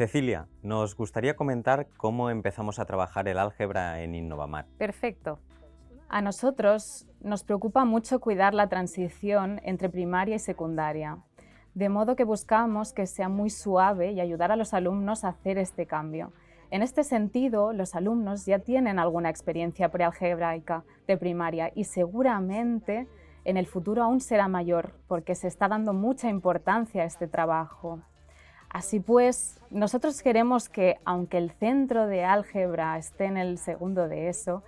Cecilia, nos gustaría comentar cómo empezamos a trabajar el álgebra en Innovamar. Perfecto. A nosotros nos preocupa mucho cuidar la transición entre primaria y secundaria, de modo que buscamos que sea muy suave y ayudar a los alumnos a hacer este cambio. En este sentido, los alumnos ya tienen alguna experiencia prealgebraica de primaria y seguramente en el futuro aún será mayor, porque se está dando mucha importancia a este trabajo. Así pues, nosotros queremos que, aunque el centro de álgebra esté en el segundo de ESO,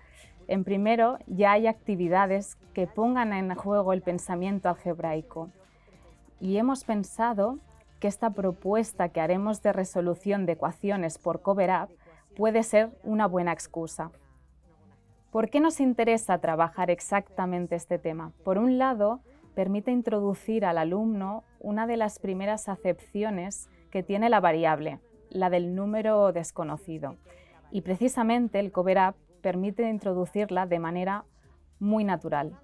en primero ya hay actividades que pongan en juego el pensamiento algebraico. Y hemos pensado que esta propuesta que haremos de resolución de ecuaciones por Cover Up puede ser una buena excusa. ¿Por qué nos interesa trabajar exactamente este tema? Por un lado, permite introducir al alumno una de las primeras acepciones que tiene la variable, la del número desconocido. Y precisamente el Cover Up permite introducirla de manera muy natural.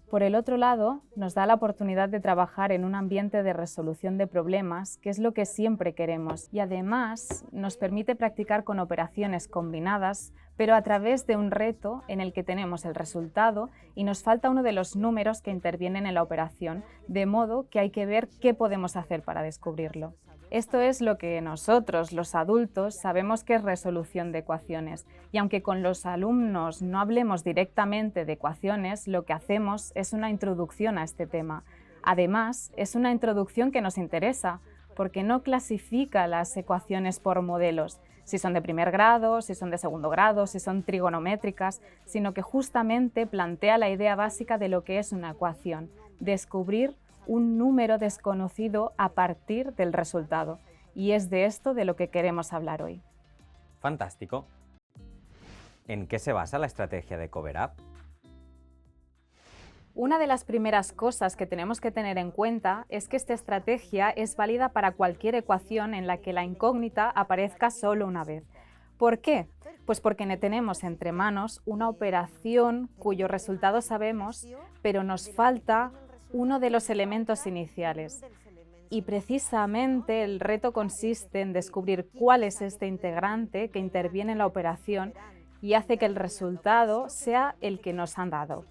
Por el otro lado, nos da la oportunidad de trabajar en un ambiente de resolución de problemas, que es lo que siempre queremos, y además nos permite practicar con operaciones combinadas, pero a través de un reto en el que tenemos el resultado y nos falta uno de los números que intervienen en la operación, de modo que hay que ver qué podemos hacer para descubrirlo. Esto es lo que nosotros, los adultos, sabemos que es resolución de ecuaciones, y aunque con los alumnos no hablemos directamente de ecuaciones, lo que hacemos es una introducción a este tema. Además, es una introducción que nos interesa, porque no clasifica las ecuaciones por modelos, si son de primer grado, si son de segundo grado, si son trigonométricas, sino que justamente plantea la idea básica de lo que es una ecuación, descubrir un número desconocido a partir del resultado. Y es de esto de lo que queremos hablar hoy. Fantástico. ¿En qué se basa la estrategia de Cover Up? Una de las primeras cosas que tenemos que tener en cuenta es que esta estrategia es válida para cualquier ecuación en la que la incógnita aparezca solo una vez. ¿Por qué? Pues porque tenemos entre manos una operación cuyo resultado sabemos, pero nos falta uno de los elementos iniciales. Y precisamente el reto consiste en descubrir cuál es este integrante que interviene en la operación y hace que el resultado sea el que nos han dado.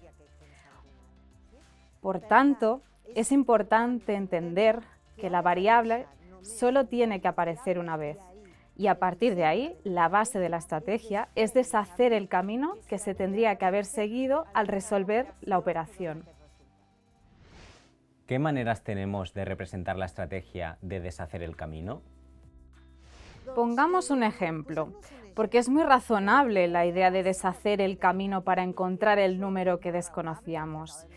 Por tanto, es importante entender que la variable solo tiene que aparecer una vez. Y a partir de ahí, la base de la estrategia es deshacer el camino que se tendría que haber seguido al resolver la operación. ¿Qué maneras tenemos de representar la estrategia de deshacer el camino? Pongamos un ejemplo, porque es muy razonable la idea de deshacer el camino para encontrar el número que desconocíamos.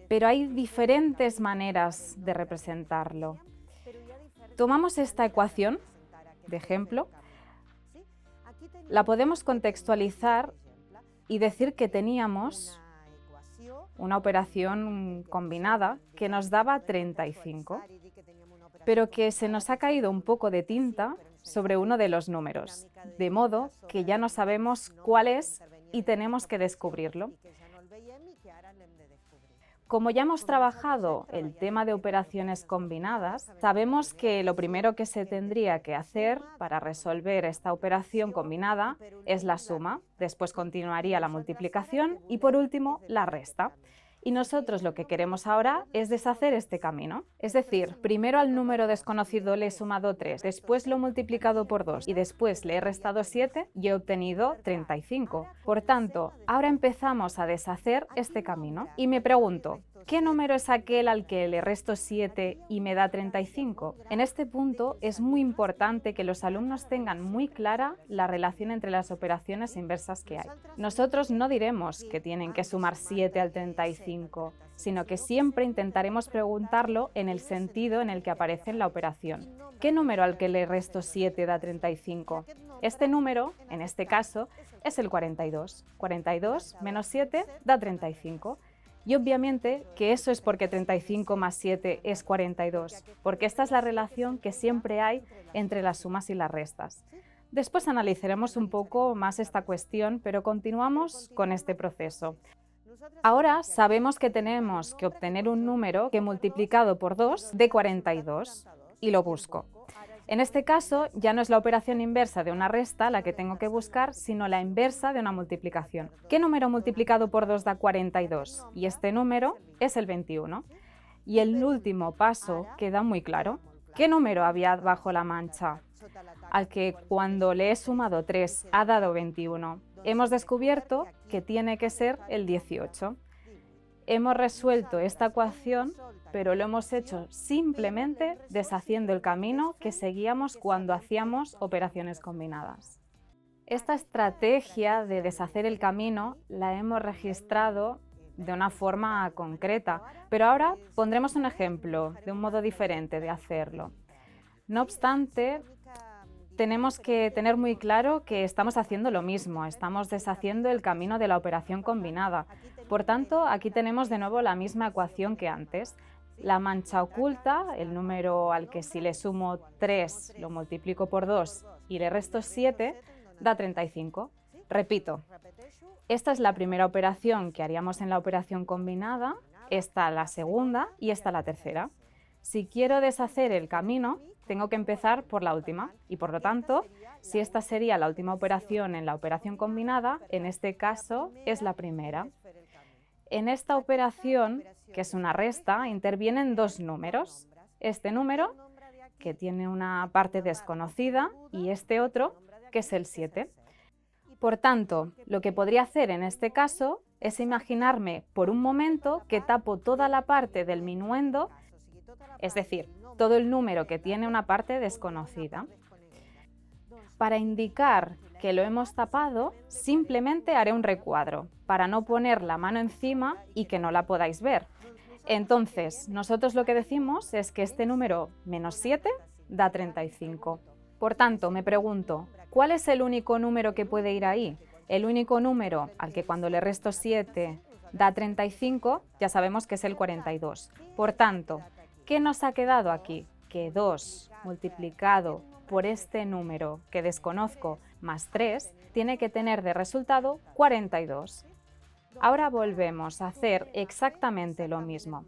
Pero hay diferentes maneras de representarlo. Tomamos esta ecuación, de ejemplo, la podemos contextualizar y decir que teníamos una operación combinada que nos daba 35, pero que se nos ha caído un poco de tinta sobre uno de los números, de modo que ya no sabemos cuál es y tenemos que descubrirlo. Como ya hemos trabajado el tema de operaciones combinadas, sabemos que lo primero que se tendría que hacer para resolver esta operación combinada es la suma, después continuaría la multiplicación y por último la resta. Y nosotros lo que queremos ahora es deshacer este camino. Es decir, primero al número desconocido le he sumado 3, después lo he multiplicado por 2 y después le he restado 7 y he obtenido 35. Por tanto, ahora empezamos a deshacer este camino. Y me pregunto, ¿qué número es aquel al que le resto 7 y me da 35? En este punto es muy importante que los alumnos tengan muy clara la relación entre las operaciones inversas que hay. Nosotros no diremos que tienen que sumar 7 al 35, sino que siempre intentaremos preguntarlo en el sentido en el que aparece en la operación. ¿Qué número al que le resto 7 da 35? Este número, en este caso, es el 42. 42 menos 7 da 35. Y obviamente que eso es porque 35 más 7 es 42, porque esta es la relación que siempre hay entre las sumas y las restas. Después analizaremos un poco más esta cuestión, pero continuamos con este proceso. Ahora sabemos que tenemos que obtener un número que multiplicado por 2 dé 42 y lo busco. En este caso, ya no es la operación inversa de una resta la que tengo que buscar, sino la inversa de una multiplicación. ¿Qué número multiplicado por 2 da 42? Y este número es el 21. Y el último paso queda muy claro. ¿Qué número había bajo la mancha? Al que cuando le he sumado 3 ha dado 21. Hemos descubierto que tiene que ser el 18. Hemos resuelto esta ecuación, pero lo hemos hecho simplemente deshaciendo el camino que seguíamos cuando hacíamos operaciones combinadas. Esta estrategia de deshacer el camino la hemos registrado de una forma concreta, pero ahora pondremos un ejemplo de un modo diferente de hacerlo. No obstante, tenemos que tener muy claro que estamos haciendo lo mismo, estamos deshaciendo el camino de la operación combinada. Por tanto, aquí tenemos de nuevo la misma ecuación que antes. La mancha oculta, el número al que si le sumo 3 lo multiplico por 2 y le resto 7, da 35. Repito, esta es la primera operación que haríamos en la operación combinada, esta la segunda y esta la tercera. Si quiero deshacer el camino, tengo que empezar por la última y, por lo tanto, si esta sería la última operación en la operación combinada, en este caso es la primera. En esta operación, que es una resta, intervienen dos números. Este número, que tiene una parte desconocida, y este otro, que es el 7. Por tanto, lo que podría hacer en este caso es imaginarme por un momento que tapo toda la parte del minuendo, es decir, todo el número que tiene una parte desconocida. Para indicar que lo hemos tapado, simplemente haré un recuadro, para no poner la mano encima y que no la podáis ver. Entonces, nosotros lo que decimos es que este número menos 7 da 35. Por tanto, me pregunto, ¿cuál es el único número que puede ir ahí? El único número al que cuando le resto 7 da 35, ya sabemos que es el 42. Por tanto, ¿qué nos ha quedado aquí? Que 2 multiplicado por este número que desconozco más 3 tiene que tener de resultado 42. Ahora volvemos a hacer exactamente lo mismo.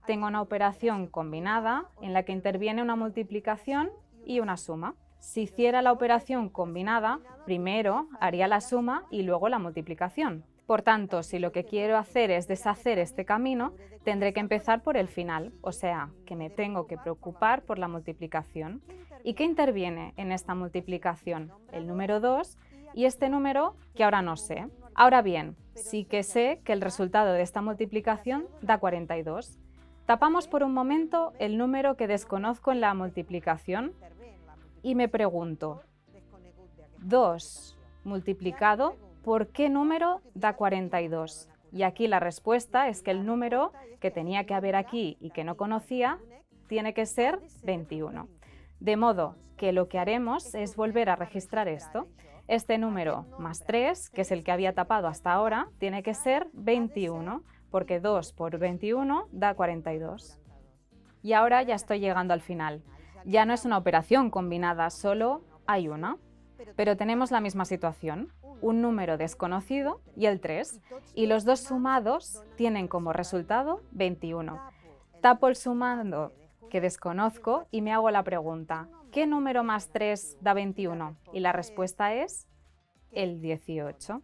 Tengo una operación combinada en la que interviene una multiplicación y una suma. Si hiciera la operación combinada, primero haría la suma y luego la multiplicación. Por tanto, si lo que quiero hacer es deshacer este camino, tendré que empezar por el final, o sea, que me tengo que preocupar por la multiplicación. ¿Y qué interviene en esta multiplicación? El número 2 y este número que ahora no sé. Ahora bien, sí que sé que el resultado de esta multiplicación da 42. Tapamos por un momento el número que desconozco en la multiplicación y me pregunto, 2 multiplicado, ¿por qué número da 42? Y aquí la respuesta es que el número que tenía que haber aquí y que no conocía tiene que ser 21. De modo que lo que haremos es volver a registrar esto. Este número más 3, que es el que había tapado hasta ahora, tiene que ser 21, porque 2 por 21 da 42. Y ahora ya estoy llegando al final. Ya no es una operación combinada, solo hay una. Pero tenemos la misma situación, un número desconocido y el 3, y los dos sumados tienen como resultado 21. Tapo el sumando que desconozco y me hago la pregunta, ¿qué número más 3 da 21? Y la respuesta es el 18.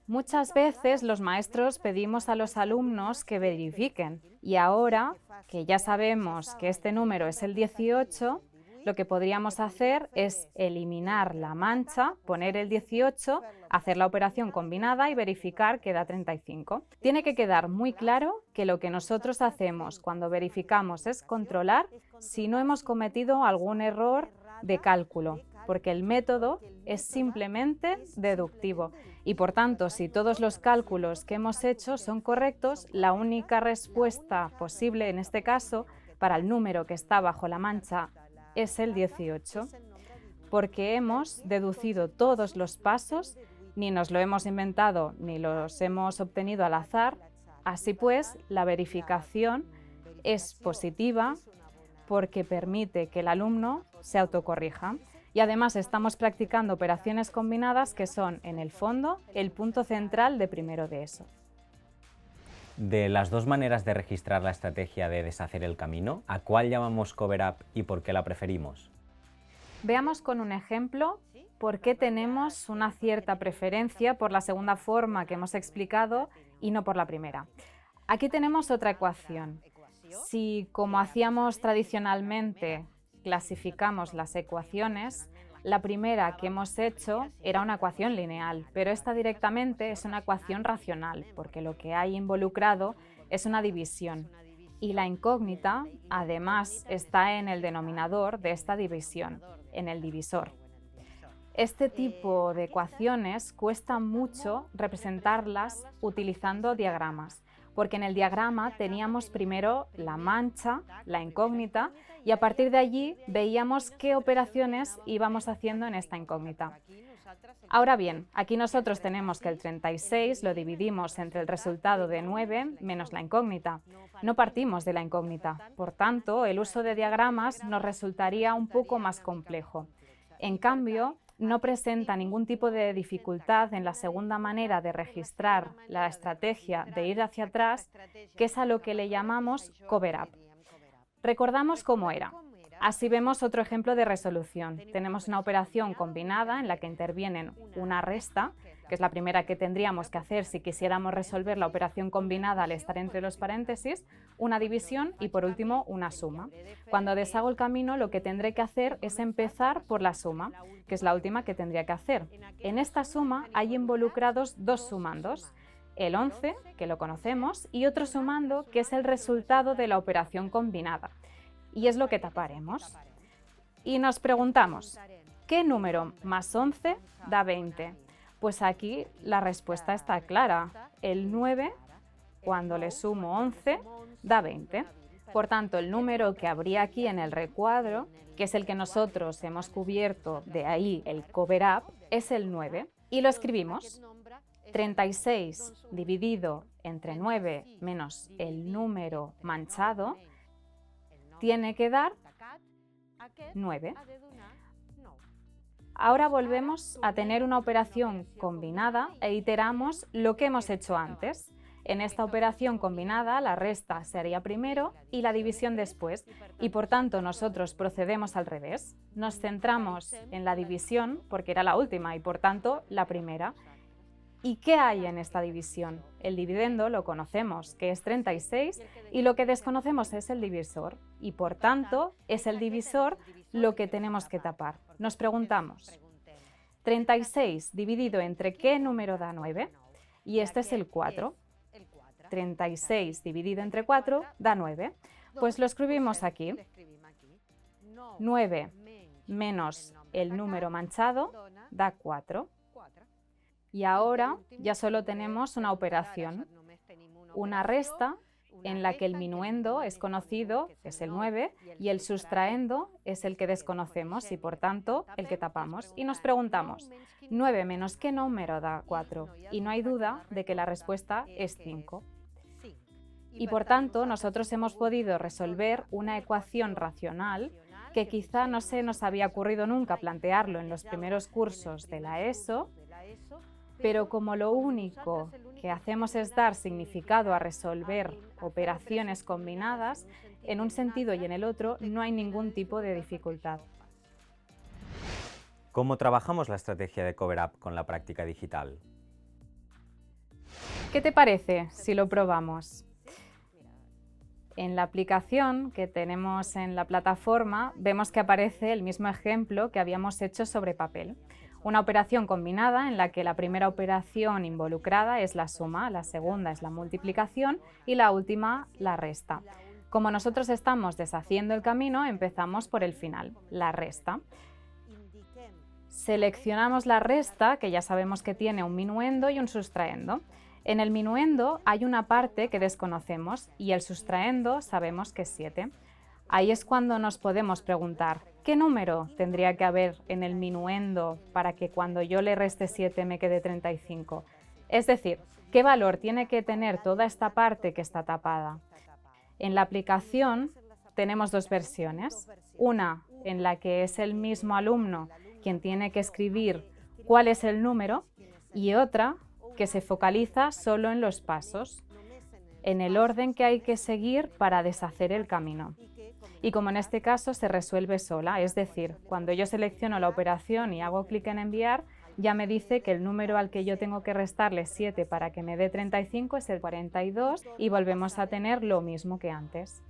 Muchas veces los maestros pedimos a los alumnos que verifiquen y ahora que ya sabemos que este número es el 18, lo que podríamos hacer es eliminar la mancha, poner el 18, hacer la operación combinada y verificar que da 35. Tiene que quedar muy claro que lo que nosotros hacemos cuando verificamos es controlar si no hemos cometido algún error de cálculo, porque el método es simplemente deductivo y, por tanto, si todos los cálculos que hemos hecho son correctos, la única respuesta posible en este caso para el número que está bajo la mancha es el 18, porque hemos deducido todos los pasos, ni nos lo hemos inventado ni los hemos obtenido al azar. Así pues, la verificación es positiva porque permite que el alumno se autocorrija. Y además estamos practicando operaciones combinadas que son, en el fondo, el punto central de primero de ESO. De las dos maneras de registrar la estrategia de deshacer el camino, ¿a cuál llamamos Cover Up y por qué la preferimos? Veamos con un ejemplo por qué tenemos una cierta preferencia por la segunda forma que hemos explicado y no por la primera. Aquí tenemos otra ecuación. Si, como hacíamos tradicionalmente, clasificamos las ecuaciones, la primera que hemos hecho era una ecuación lineal, pero esta directamente es una ecuación racional, porque lo que hay involucrado es una división. Y la incógnita, además, está en el denominador de esta división, en el divisor. Este tipo de ecuaciones cuesta mucho representarlas utilizando diagramas, porque en el diagrama teníamos primero la mancha, la incógnita, y a partir de allí veíamos qué operaciones íbamos haciendo en esta incógnita. Ahora bien, aquí nosotros tenemos que el 36 lo dividimos entre el resultado de 9 menos la incógnita. No partimos de la incógnita, por tanto, el uso de diagramas nos resultaría un poco más complejo. En cambio, no presenta ningún tipo de dificultad en la segunda manera de registrar la estrategia de ir hacia atrás, que es a lo que le llamamos Cover Up. Recordamos cómo era. Así vemos otro ejemplo de resolución. Tenemos una operación combinada en la que intervienen una resta, que es la primera que tendríamos que hacer si quisiéramos resolver la operación combinada al estar entre los paréntesis, una división y por último una suma. Cuando deshago el camino lo que tendré que hacer es empezar por la suma, que es la última que tendría que hacer. En esta suma hay involucrados dos sumandos, el 11, que lo conocemos, y otro sumando, que es el resultado de la operación combinada. Y es lo que taparemos. Y nos preguntamos, ¿qué número más 11 da 20? Pues aquí la respuesta está clara. El 9, cuando le sumo 11, da 20. Por tanto, el número que habría aquí en el recuadro, que es el que nosotros hemos cubierto, de ahí el Cover Up, es el 9. Y lo escribimos. 36 dividido entre 9 menos el número manchado tiene que dar 9. Ahora volvemos a tener una operación combinada e iteramos lo que hemos hecho antes. En esta operación combinada la resta se haría primero y la división después, y por tanto nosotros procedemos al revés. Nos centramos en la división porque era la última y por tanto la primera. ¿Y qué hay en esta división? El dividendo lo conocemos, que es 36, y lo que desconocemos es el divisor, y por tanto es el divisor lo que tenemos que tapar. Nos preguntamos, 36 dividido entre ¿qué número da 9? Y este es el 4. 36 dividido entre 4 da 9. Pues lo escribimos aquí. 9 menos el número manchado da 4. Y ahora ya solo tenemos una operación, una resta en la que el minuendo es conocido, es el 9, y el sustraendo es el que desconocemos y por tanto el que tapamos. Y nos preguntamos, 9 menos ¿qué número da 4? Y no hay duda de que la respuesta es 5. Y por tanto nosotros hemos podido resolver una ecuación racional que quizá no se nos había ocurrido nunca plantearlo en los primeros cursos de la ESO, pero como lo único que hacemos es dar significado a resolver operaciones combinadas, en un sentido y en el otro no hay ningún tipo de dificultad. ¿Cómo trabajamos la estrategia de Cover Up con la práctica digital? ¿Qué te parece si lo probamos? En la aplicación que tenemos en la plataforma vemos que aparece el mismo ejemplo que habíamos hecho sobre papel. Una operación combinada en la que la primera operación involucrada es la suma, la segunda es la multiplicación y la última la resta. Como nosotros estamos deshaciendo el camino, empezamos por el final, la resta. Seleccionamos la resta, que ya sabemos que tiene un minuendo y un sustraendo. En el minuendo hay una parte que desconocemos y el sustraendo sabemos que es 7. Ahí es cuando nos podemos preguntar, ¿qué número tendría que haber en el minuendo para que cuando yo le reste 7 me quede 35? Es decir, ¿qué valor tiene que tener toda esta parte que está tapada? En la aplicación tenemos dos versiones. Una en la que es el mismo alumno quien tiene que escribir cuál es el número y otra que se focaliza solo en los pasos. en el orden que hay que seguir para deshacer el camino. Y como en este caso se resuelve sola, es decir, cuando yo selecciono la operación y hago clic en enviar, ya me dice que el número al que yo tengo que restarle 7 para que me dé 35 es el 42 y volvemos a tener lo mismo que antes.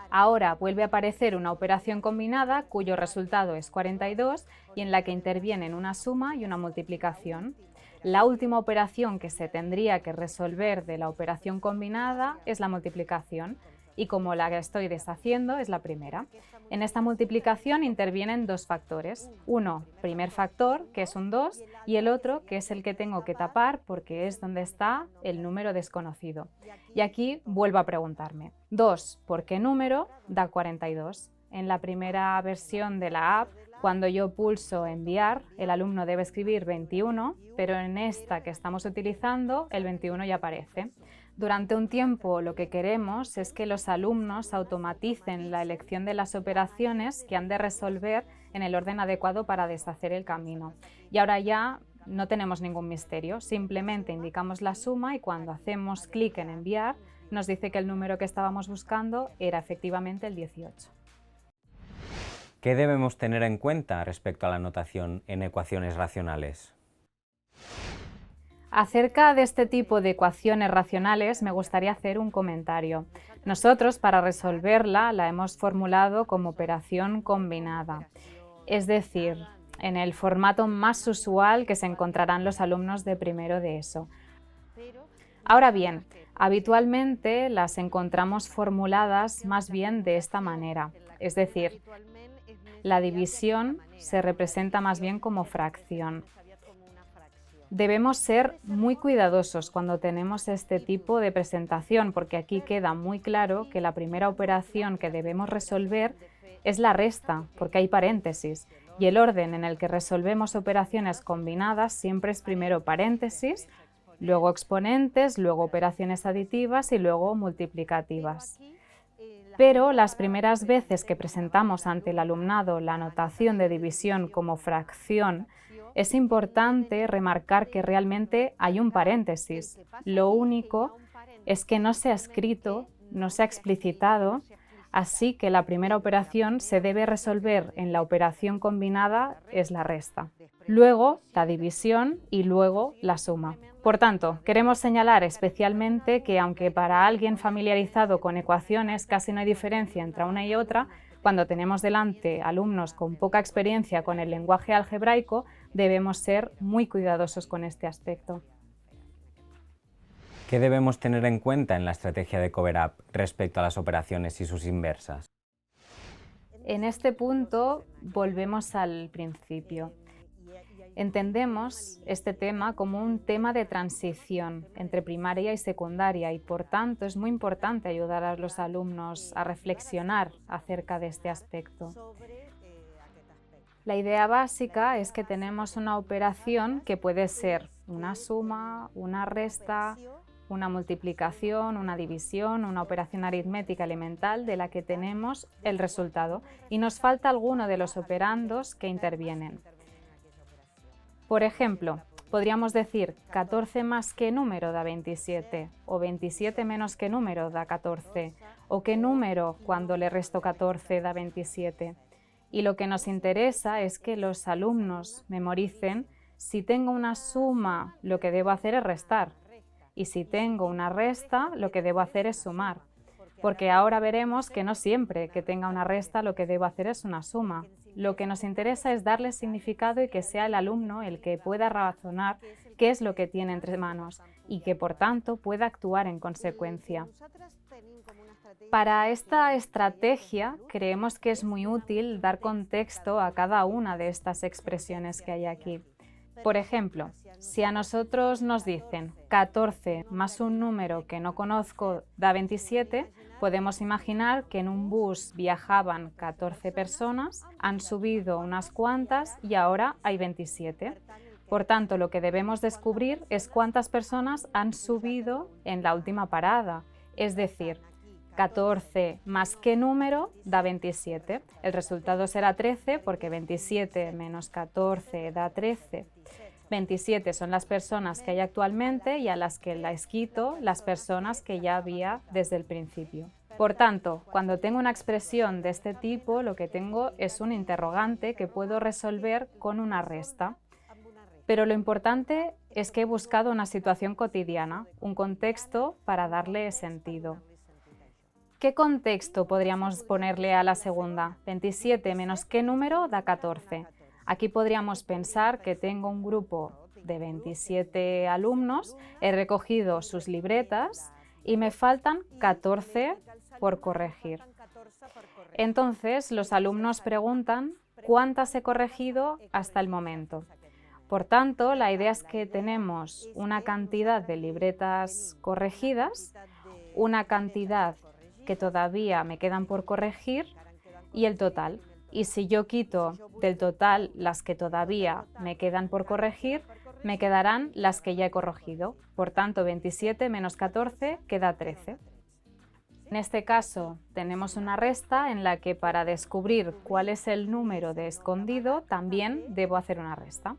Ahora vuelve a aparecer una operación combinada cuyo resultado es 42 y en la que intervienen una suma y una multiplicación. La última operación que se tendría que resolver de la operación combinada es la multiplicación y como la que estoy deshaciendo es la primera. En esta multiplicación intervienen dos factores. Uno, primer factor, que es un 2, y el otro, que es el que tengo que tapar porque es donde está el número desconocido. Y aquí vuelvo a preguntarme, 2 por qué número da 42. En la primera versión de la app, cuando yo pulso enviar, el alumno debe escribir 21, pero en esta que estamos utilizando, el 21 ya aparece. Durante un tiempo lo que queremos es que los alumnos automaticen la elección de las operaciones que han de resolver en el orden adecuado para deshacer el camino. Y ahora ya no tenemos ningún misterio, simplemente indicamos la suma y cuando hacemos clic en enviar nos dice que el número que estábamos buscando era efectivamente el 18. ¿Qué debemos tener en cuenta respecto a la notación en ecuaciones racionales? Acerca de este tipo de ecuaciones racionales me gustaría hacer un comentario. Nosotros, para resolverla, la hemos formulado como operación combinada, es decir, en el formato más usual que se encontrarán los alumnos de primero de ESO. Ahora bien, habitualmente las encontramos formuladas más bien de esta manera, es decir, la división se representa más bien como fracción. Debemos ser muy cuidadosos cuando tenemos este tipo de presentación porque aquí queda muy claro que la primera operación que debemos resolver es la resta, porque hay paréntesis, y el orden en el que resolvemos operaciones combinadas siempre es primero paréntesis, luego exponentes, luego operaciones aditivas y luego multiplicativas. Pero las primeras veces que presentamos ante el alumnado la notación de división como fracción, es importante remarcar que realmente hay un paréntesis. Lo único es que no se ha escrito, no se ha explicitado, así que la primera operación se debe resolver en la operación combinada, es la resta. Luego la división y luego la suma. Por tanto, queremos señalar especialmente que aunque para alguien familiarizado con ecuaciones casi no hay diferencia entre una y otra, cuando tenemos delante alumnos con poca experiencia con el lenguaje algebraico, debemos ser muy cuidadosos con este aspecto. ¿Qué debemos tener en cuenta en la estrategia de Cover Up respecto a las operaciones y sus inversas? En este punto volvemos al principio. Entendemos este tema como un tema de transición entre primaria y secundaria y por tanto es muy importante ayudar a los alumnos a reflexionar acerca de este aspecto. La idea básica es que tenemos una operación que puede ser una suma, una resta, una multiplicación, una división, una operación aritmética elemental de la que tenemos el resultado y nos falta alguno de los operandos que intervienen. Por ejemplo, podríamos decir 14 más qué número da 27, o 27 menos qué número da 14, o qué número cuando le resto 14 da 27. Y lo que nos interesa es que los alumnos memoricen si tengo una suma, lo que debo hacer es restar, y si tengo una resta, lo que debo hacer es sumar. Porque ahora veremos que no siempre que tenga una resta lo que debo hacer es una suma. Lo que nos interesa es darle significado y que sea el alumno el que pueda razonar qué es lo que tiene entre manos y que por tanto pueda actuar en consecuencia. Para esta estrategia creemos que es muy útil dar contexto a cada una de estas expresiones que hay aquí. Por ejemplo, si a nosotros nos dicen 14 más un número que no conozco da 27, podemos imaginar que en un bus viajaban 14 personas, han subido unas cuantas y ahora hay 27. Por tanto, lo que debemos descubrir es cuántas personas han subido en la última parada, es decir, 14 más qué número da 27. El resultado será 13 porque 27 menos 14 da 13. 27 son las personas que hay actualmente y a las que les quito las personas que ya había desde el principio. Por tanto, cuando tengo una expresión de este tipo, lo que tengo es un interrogante que puedo resolver con una resta. Pero lo importante es que he buscado una situación cotidiana, un contexto para darle sentido. ¿Qué contexto podríamos ponerle a la segunda? 27 menos qué número da 14. Aquí podríamos pensar que tengo un grupo de 27 alumnos, he recogido sus libretas y me faltan 14 por corregir. Entonces, los alumnos preguntan cuántas he corregido hasta el momento. Por tanto, la idea es que tenemos una cantidad de libretas corregidas, una cantidad que todavía me quedan por corregir y el total. Y si yo quito del total las que todavía me quedan por corregir, me quedarán las que ya he corregido. Por tanto, 27 menos 14 queda 13. En este caso, tenemos una resta en la que para descubrir cuál es el número de escondido, también debo hacer una resta.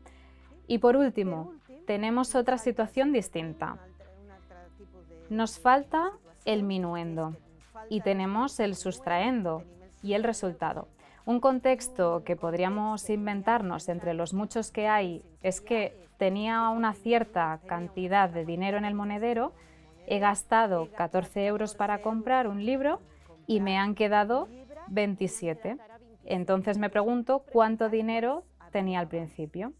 Y por último, tenemos otra situación distinta. Nos falta el minuendo y tenemos el sustraendo y el resultado. Un contexto que podríamos inventarnos entre los muchos que hay es que tenía una cierta cantidad de dinero en el monedero, he gastado 14 euros para comprar un libro y me han quedado 27. Entonces me pregunto cuánto dinero tenía al principio.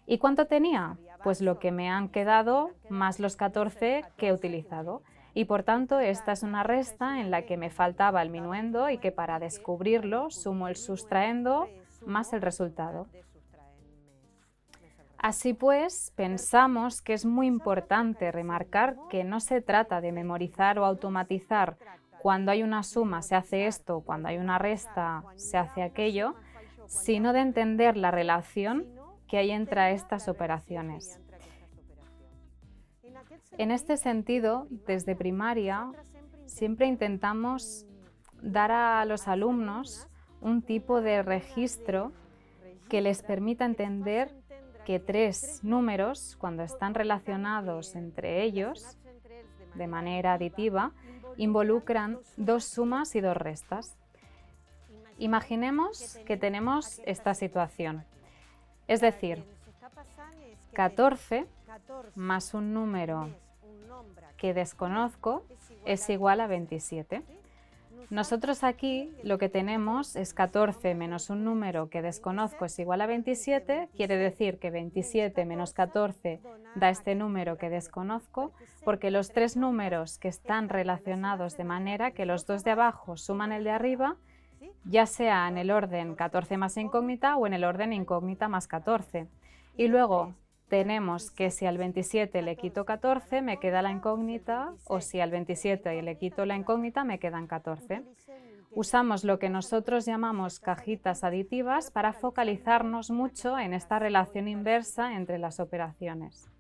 ¿Y cuánto tenía? Pues lo que me han quedado más los 14 que he utilizado. Y por tanto, esta es una resta en la que me faltaba el minuendo y que para descubrirlo sumo el sustraendo más el resultado. Así pues, pensamos que es muy importante remarcar que no se trata de memorizar o automatizar cuando hay una suma se hace esto, cuando hay una resta se hace aquello, sino de entender la relación que hay entre estas operaciones. En este sentido, desde primaria, siempre intentamos dar a los alumnos un tipo de registro que les permita entender que tres números, cuando están relacionados entre ellos de manera aditiva, involucran dos sumas y dos restas. Imaginemos que tenemos esta situación, es decir, 14 más un número que desconozco es igual a 27. Nosotros aquí lo que tenemos es 14 menos un número que desconozco es igual a 27, quiere decir que 27 menos 14 da este número que desconozco, porque los tres números que están relacionados de manera que los dos de abajo suman el de arriba, ya sea en el orden 14 más incógnita o en el orden incógnita más 14. Y luego tenemos que si al 27 le quito 14 me queda la incógnita, o si al 27 le quito la incógnita me quedan 14. Usamos lo que nosotros llamamos cajitas aditivas para focalizarnos mucho en esta relación inversa entre las operaciones.